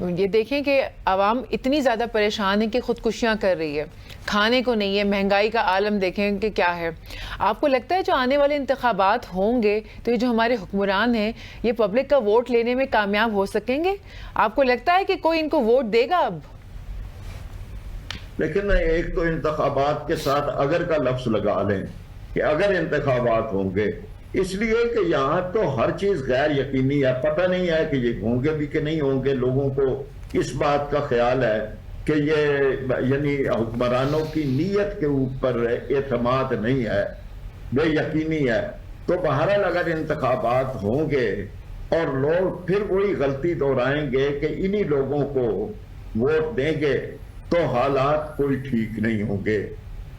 یہ دیکھیں کہ عوام اتنی زیادہ پریشان ہے کہ خودکشیاں کر رہی ہے، کھانے کو نہیں ہے، مہنگائی کا عالم دیکھیں کہ کیا ہے۔ آپ کو لگتا ہے جو آنے والے انتخابات ہوں گے تو یہ جو ہمارے حکمران ہیں یہ پبلک کا ووٹ لینے میں کامیاب ہو سکیں گے؟ آپ کو لگتا ہے کہ کوئی ان کو ووٹ دے گا اب؟ لیکن ایک تو انتخابات کے ساتھ اگر کا لفظ لگا لیں کہ اگر انتخابات ہوں گے، اس لیے کہ یہاں تو ہر چیز غیر یقینی ہے، پتہ نہیں ہے کہ یہ ہوں گے بھی کہ نہیں ہوں گے۔ لوگوں کو اس بات کا خیال ہے کہ یہ یعنی حکمرانوں کی نیت کے اوپر اعتماد نہیں ہے، بے یقینی ہے۔ تو بہرحال اگر انتخابات ہوں گے اور لوگ پھر وہی غلطی دہرائیں گے کہ انہی لوگوں کو ووٹ دیں گے تو حالات کوئی ٹھیک نہیں ہوں گے۔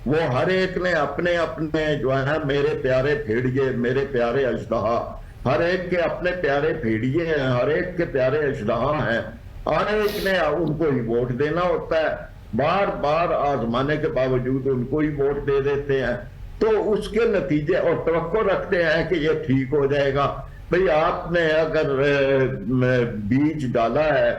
وہ ہر ایک نے اپنے اپنے جو ہے میرے پیارے بھیڑیے، میرے پیارے اژدہا، ہر ایک کے اپنے پیارے بھیڑیے ہیں، ہر ایک کے پیارے اژدہا ہیں، ہر ایک نے ان کو ہی ووٹ دینا ہوتا ہے، بار بار آزمانے کے باوجود ان کو ہی ووٹ دے دیتے ہیں۔ تو اس کے نتیجے اور توقع رکھتے ہیں کہ یہ ٹھیک ہو جائے گا۔ بھئی آپ نے اگر بیج ڈالا ہے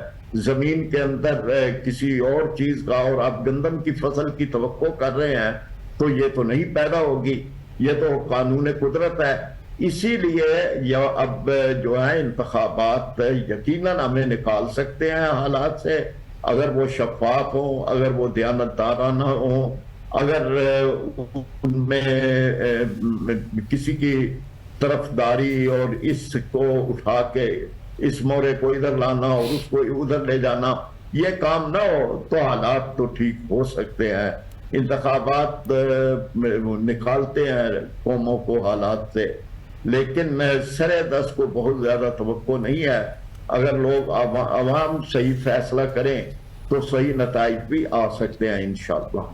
زمین کے اندر کسی اور چیز کا اور آپ گندم کی فصل کی توقع کر رہے ہیں تو یہ تو نہیں پیدا ہوگی، یہ تو قانون قدرت ہے۔ اسی لیے اب جو ہے انتخابات یقیناً ہمیں نکال سکتے ہیں حالات سے، اگر وہ شفاف ہوں، اگر وہ دیانتدارانہ ہوں، اگر ان میں کسی کی طرفداری اور اس کو اٹھا کے اس مورے کو ادھر لانا اور اس کو ادھر لے جانا یہ کام نہ ہو تو حالات تو ٹھیک ہو سکتے ہیں۔ انتخابات نکالتے ہیں قوموں کو حالات سے، لیکن سر دست کو بہت زیادہ توقع نہیں ہے۔ اگر لوگ عوام صحیح فیصلہ کریں تو صحیح نتائج بھی آ سکتے ہیں انشاءاللہ۔